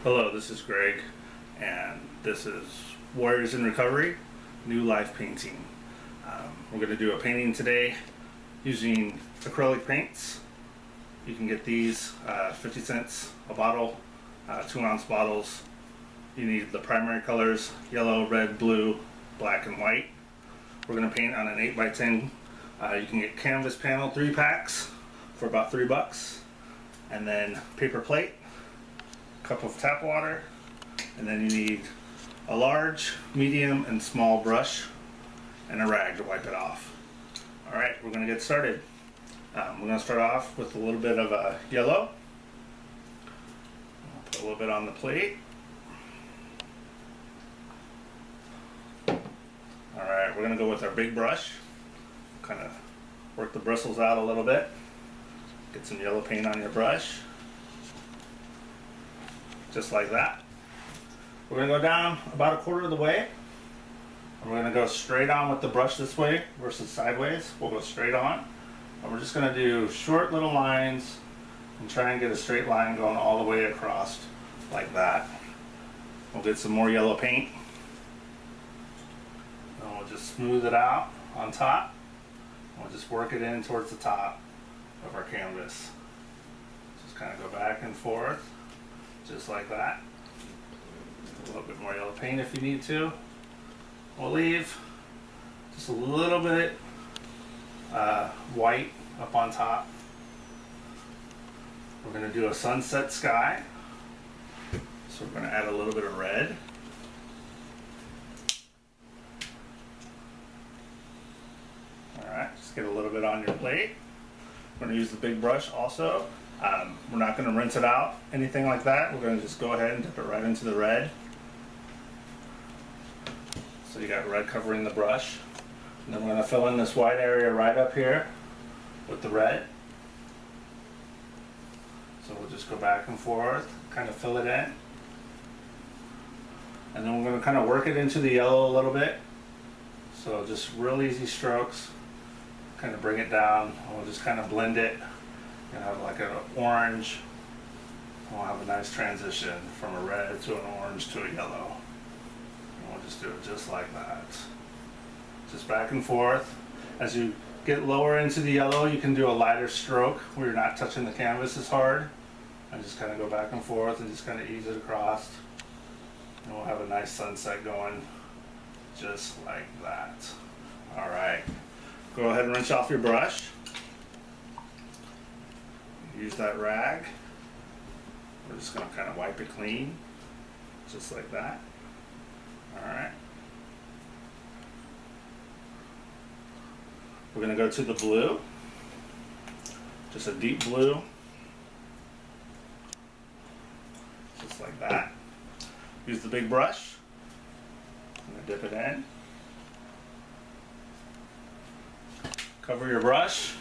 Hello, this is Greg, and this is Warriors in Recovery, New Life Painting. We're going to do a painting today using acrylic paints. You can get these 50 cents a bottle, 2-ounce bottles. You need the primary colors, yellow, red, blue, black, and white. We're going to paint on an 8x10. You can get canvas panel 3 packs for about $3, and then paper plate, cup of tap water, and then you need a large, medium, and small brush and a rag to wipe it off. Alright, we're going to get started. We're going to start off with a little bit of yellow. I'll put a little bit on the plate. Alright, we're going to go with our big brush. Kind of work the bristles out a little bit. Get some yellow paint on your brush. Just like that. We're going to go down about 1/4 of the way. And we're going to go straight on with the brush this way versus sideways. We'll go straight on. And we're just going to do short little lines and try and get a straight line going all the way across like that. We'll get some more yellow paint. And we'll just smooth it out on top. We'll just work it in towards the top of our canvas. Just kind of go back and forth. Just like that. A little bit more yellow paint if you need to. We'll leave just a little bit white up on top. We're going to do a sunset sky. So we're going to add a little bit of red. Alright, just get a little bit on your plate. We're going to use the big brush also. We're not going to rinse it out, anything like that. We're going to just go ahead and dip it right into the red. So you got red covering the brush. And then we're going to fill in this white area right up here with the red. So we'll just go back and forth, kind of fill it in. And then we're going to kind of work it into the yellow a little bit. So just real easy strokes. Kind of bring it down, and we'll just kind of blend it. You know, like an orange. We'll have a nice transition from a red to an orange to a yellow. And we'll just do it just like that. Just back and forth. As you get lower into the yellow, you can do a lighter stroke where you're not touching the canvas as hard. And just kind of go back and forth and just kind of ease it across. And we'll have a nice sunset going just like that. Alright. Go ahead and rinse off your brush. Use that rag. We're just going to kind of wipe it clean, just like that. Alright. We're going to go to the blue. Just a deep blue. Just like that. Use the big brush. I'm going to dip it in. Cover your brush.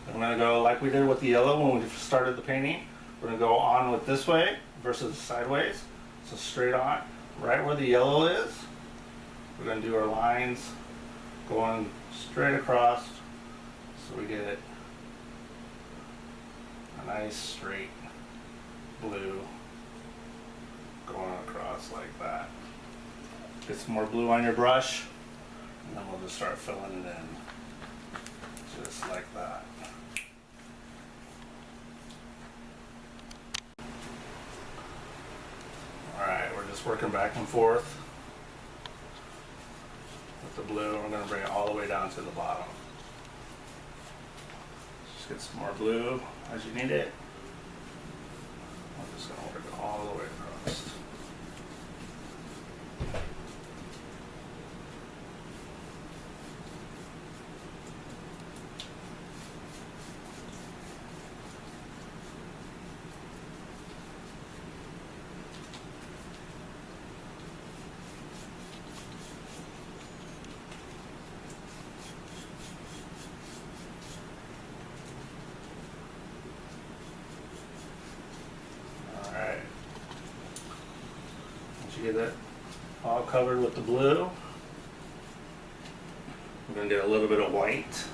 We're going to go like we did with the yellow when we started the painting. We're going to go on with this way versus sideways. So straight on, right where the yellow is. We're going to do our lines going straight across so we get a nice straight blue going across like that. Get some more blue on your brush, and then we'll just start filling it in. Just like that. Alright, we're just working back and forth with the blue. We're going to bring it all the way down to the bottom. Just get some more blue as you need it. We're just going to work it all the way across. Get it all covered with the blue. We're going to get a little bit of white.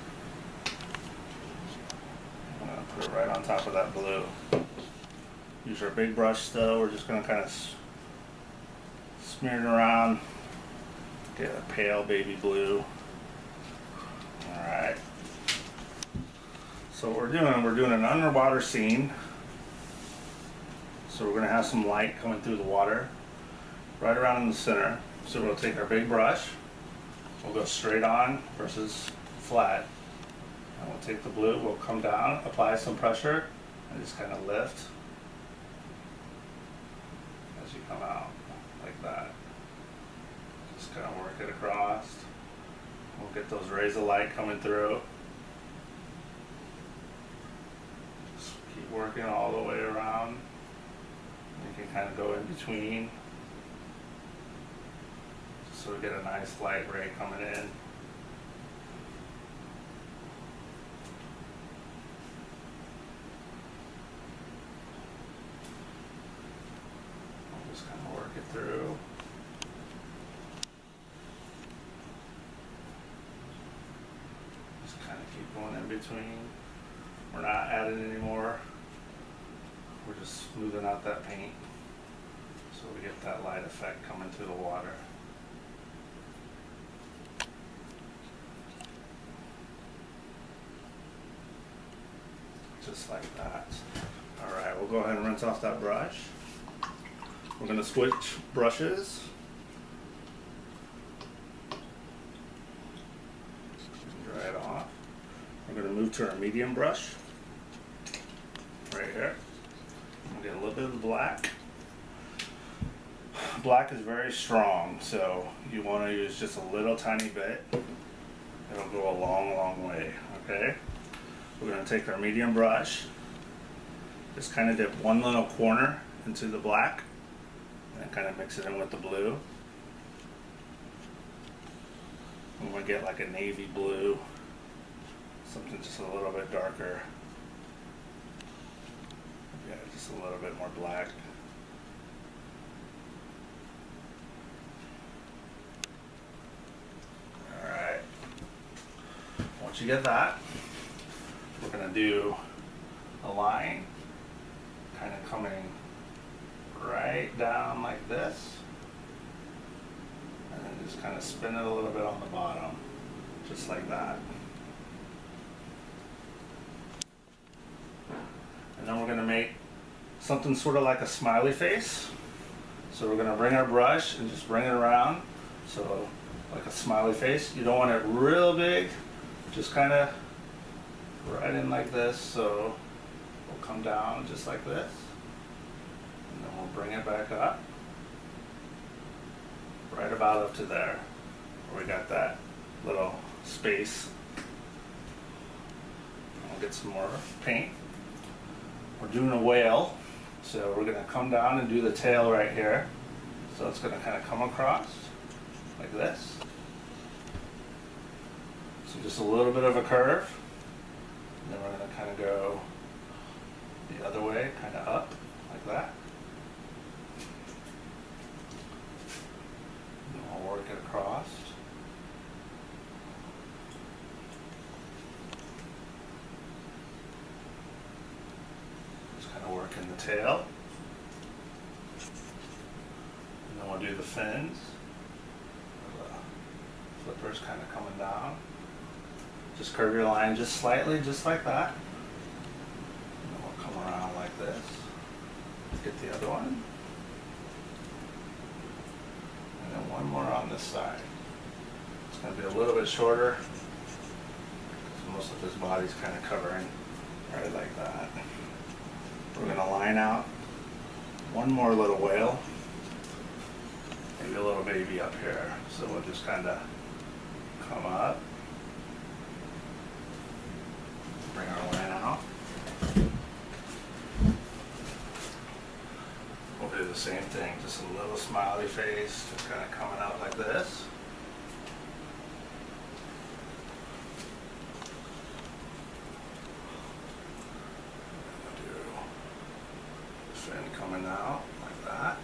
I'm going to put it right on top of that blue. Use our big brush though. We're just going to kind of smear it around. Get a pale baby blue. Alright. So what we're doing an underwater scene. So we're going to have some light coming through the water right around in the center. So we'll take our big brush. We'll go straight on versus flat. And we'll take the blue, we'll come down, apply some pressure, and just kind of lift as you come out, like that. Just kind of work it across. We'll get those rays of light coming through. Just keep working all the way around. You can kind of go in between, so we get a nice light ray coming in. Just kind of work it through. Just kind of keep going in between. We're not adding any more. We're just smoothing out that paint so we get that light effect coming through the water. Just like that. Alright, we'll go ahead and rinse off that brush. We're going to switch brushes. Dry it off. We're going to move to our medium brush. Right here. We'll get a little bit of the black. Black is very strong, so you want to use just a little tiny bit. It'll go a long, long way, okay? We're going to take our medium brush, just kind of dip one little corner into the black, and kind of mix it in with the blue. I'm going to get like a navy blue, something just a little bit darker. Yeah, just a little bit more black. Alright. Once you get that, we're going to do a line kind of coming right down like this, and then just kind of spin it a little bit on the bottom, just like that. And then we're going to make something sort of like a smiley face. So we're going to bring our brush and just bring it around, so like a smiley face. You don't want it real big, just kind of right in like this. So we'll come down just like this, and then we'll bring it back up, right about up to there, where we got that little space. We'll get some more paint. We're doing a whale, so we're going to come down and do the tail right here. So it's going to kind of come across like this. So just a little bit of a curve. And then we're going to kind of go the other way, kind of up like that. And then we'll work it across. Working the tail, and then we'll do the fins. The flippers kind of coming down. Just curve your line just slightly, just like that. And then we'll come around like this. Get the other one, and then one more on this side. It's going to be a little bit shorter because most of his body's kind of covering right like that. We're going to line out one more little whale, maybe a little baby up here. So we'll just kind of come up, bring our line out. We'll do the same thing, just a little smiley face, just kind of coming out like this. Coming out like that.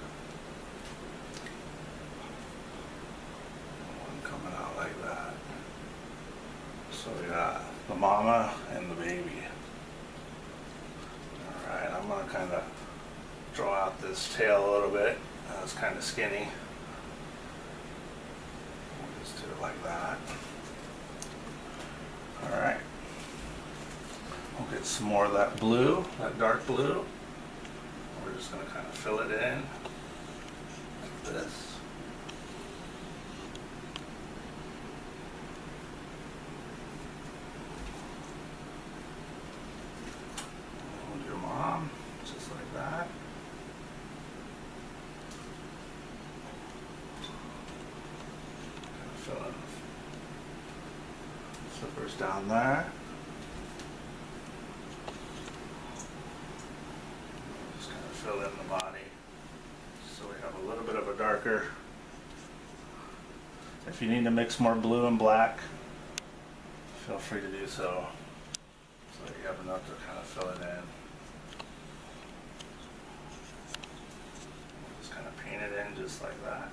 One coming out like that. So we got the mama and the baby. Alright, I'm going to kind of his tail a little bit. It's kind of skinny. We'll just do it like that. Alright. We'll get some more of that blue, that dark blue. We're just going to kind of fill it in like this. And we'll do mom, just like that. Kind of fill in the slippers down there. Fill in the body so we have a little bit of a darker. If you need to mix more blue and black, feel free to do so that you have enough to kind of fill it in. Just kind of paint it in just like that.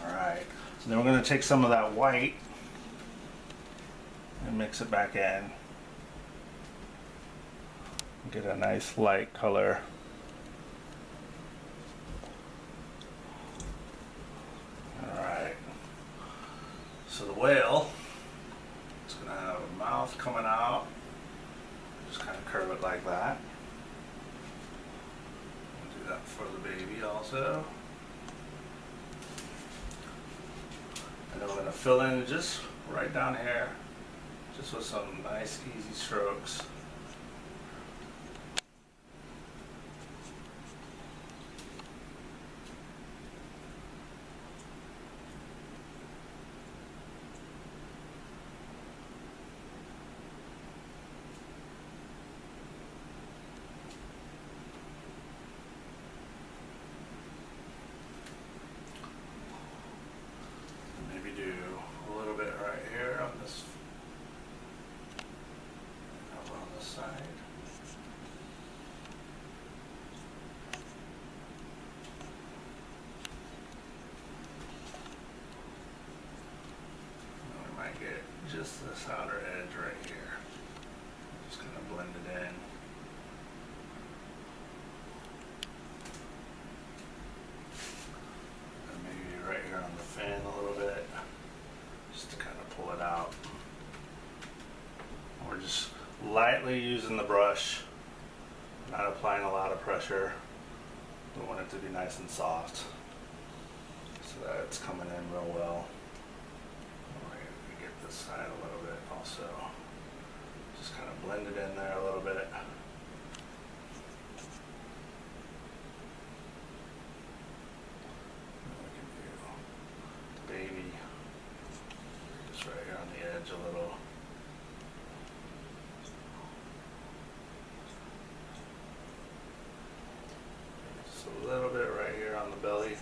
Alright, so then we're going to take some of that white and mix it back in. Get a nice light color. Alright. So the whale is going to have a mouth coming out. Just kind of curve it like that. We'll do that for the baby also. And then we're going to fill in just right down here. Just with some nice easy strokes. And maybe do a little bit right here on this side. And we might get just this outer edge right here. Just kind of blend it in. And maybe right here on the fin a little bit, just to kind of pull it out. We're just lightly using the brush, not applying a lot of pressure. We want it to be nice and soft so that it's coming in real well. We get this side a little bit also. Just kind of blend it in there a little bit. We can do baby just right here on the edge a little. A little bit right here on the belly.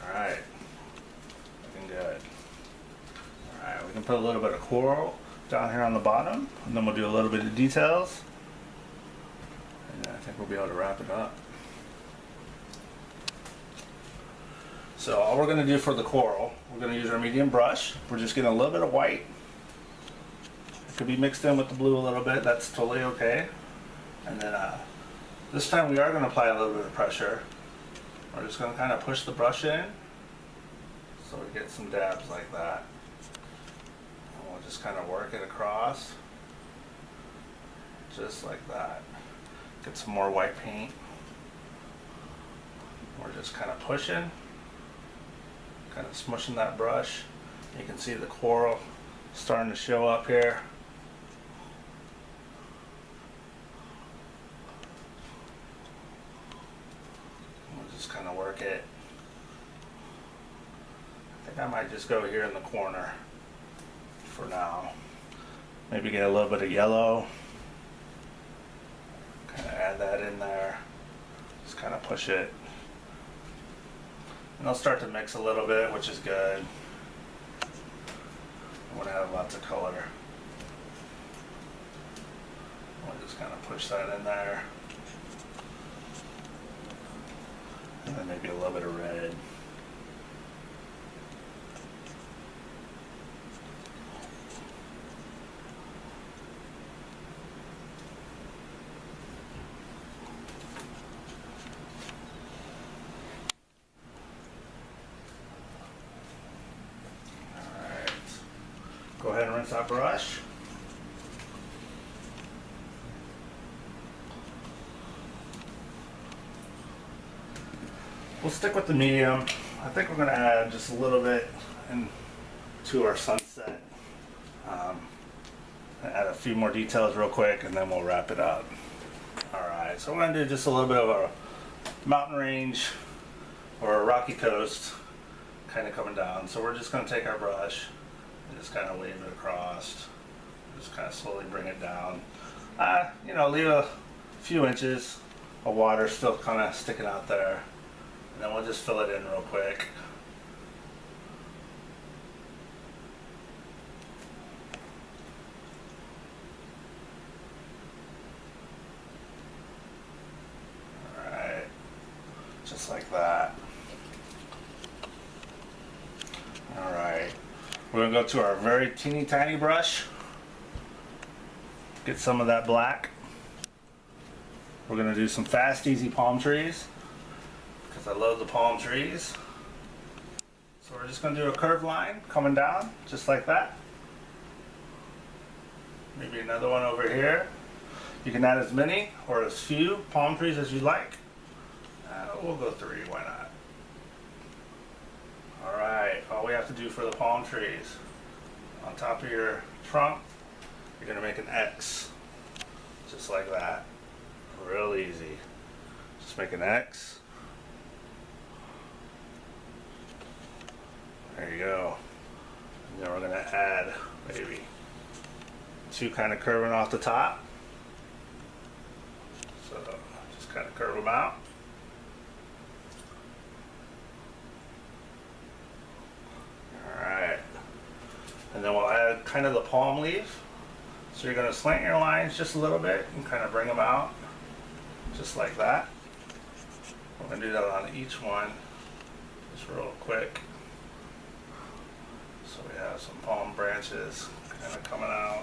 Alright, looking good. Alright, we can put a little bit of coral down here on the bottom, and then we'll do a little bit of details, and I think we'll be able to wrap it up. So all we're going to do for the coral, we're going to use our medium brush. We're just getting a little bit of white. It could be mixed in with the blue a little bit, that's totally okay. And then this time we are going to apply a little bit of pressure. We're just going to kind of push the brush in so we get some dabs like that. And we'll just kind of work it across just like that. Get some more white paint. We're just kind of pushing, kind of smushing that brush. You can see the coral starting to show up here. Just kind of work it. I think I might just go here in the corner for now. Maybe get a little bit of yellow. Kind of add that in there. Just kind of push it. And they'll start to mix a little bit, which is good. I want to have lots of color. I'll just kind of push that in there. And then maybe a little bit of red. ahead and rinse our brush. We'll stick with the medium. I think we're going to add just a little bit into our sunset. Add a few more details real quick and then we'll wrap it up. Alright, so we're going to do just a little bit of a mountain range or a rocky coast kind of coming down. So we're just going to take our brush and just kind of wave it across. Just kind of slowly bring it down. You know, leave a few inches of water still kind of sticking out there. And then we'll just fill it in real quick. Alright, just like that. Alright, we're going to go to our very teeny tiny brush. Get some of that black. We're going to do some fast, easy palm trees. I love the palm trees. So we're just going to do a curved line coming down, just like that. Maybe another one over here. You can add as many or as few palm trees as you like. We'll go 3, why not? Alright, all we have to do for the palm trees, on top of your trunk, you're going to make an X. Just like that. Real easy. Just make an X. There you go. And then we're going to add maybe 2 kind of curving off the top. So just kind of curve them out. Alright. And then we'll add kind of the palm leaf. So you're going to slant your lines just a little bit and kind of bring them out. Just like that. We're going to do that on each one. Just real quick. So we have some palm branches kind of coming out.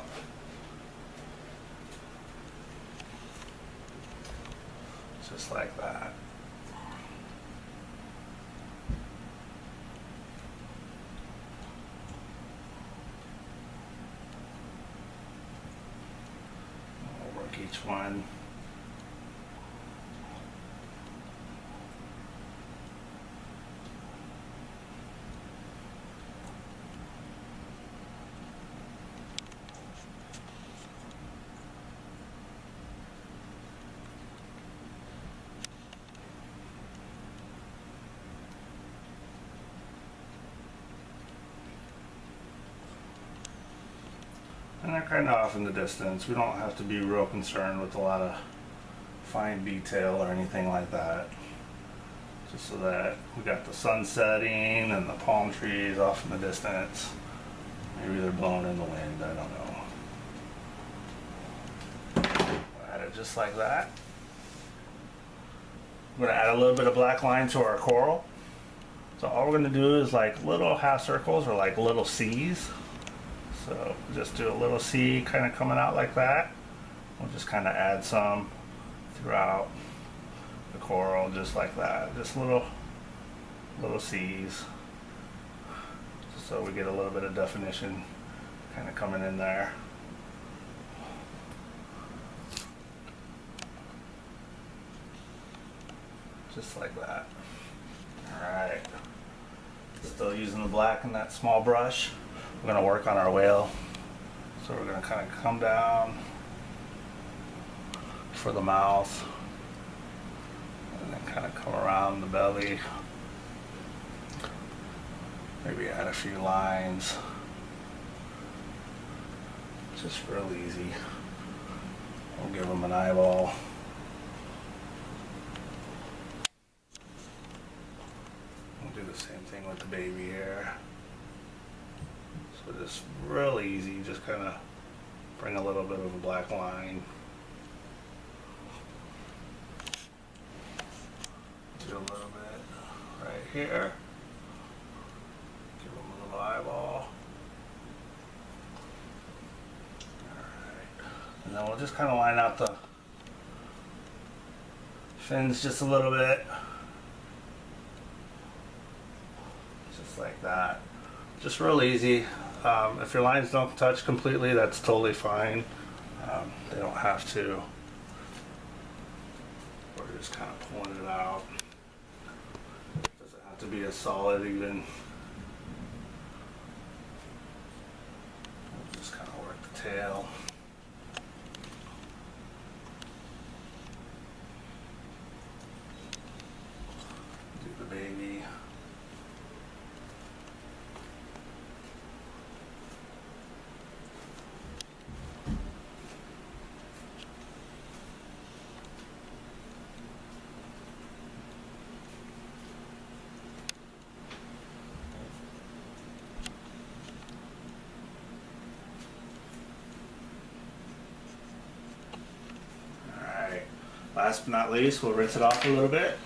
Just like that. We'll work each one. And they're kind of off in the distance. We don't have to be real concerned with a lot of fine detail or anything like that. Just so that we got the sun setting and the palm trees off in the distance. Maybe they're blowing in the wind, I don't know. Add it just like that. I'm going to add a little bit of black line to our coral. So all we're going to do is like little half circles or like little C's. So just do a little C kind of coming out like that. We'll just kind of add some throughout the coral just like that. Just little C's. Just so we get a little bit of definition kind of coming in there. Just like that. Alright. Still using the black in that small brush. We're going to work on our whale. So we're going to kind of come down for the mouth and then kind of come around the belly. Maybe add a few lines. Just real easy. We'll give them an eyeball. We'll do the same thing with the baby here. So just real easy, just kind of bring a little bit of a black line. Do a little bit right here. Give them a little eyeball. Alright. And then we'll just kind of line out the fins just a little bit. Just like that. Just real easy. If your lines don't touch completely, that's totally fine. They don't have to. We're just kind of pulling it out. Doesn't have to be a solid even. We'll just kind of work the tail. Do the baby. Last but not least, we'll rinse it off a little bit.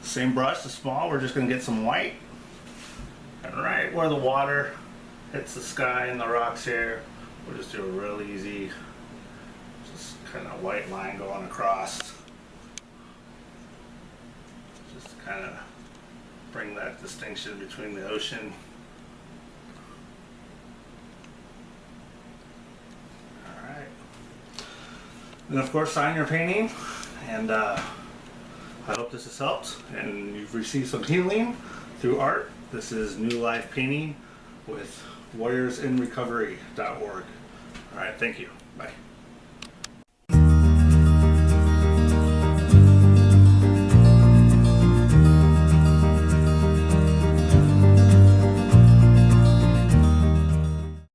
Same brush, the small, we're just going to get some white. And right where the water hits the sky and the rocks here, we'll just do a real easy, just kind of white line going across. Just to kind of bring that distinction between the ocean. And of course, sign your painting, and I hope this has helped and you've received some healing through art. This is New Life Painting with warriorsinrecovery.org. All right, thank you. Bye.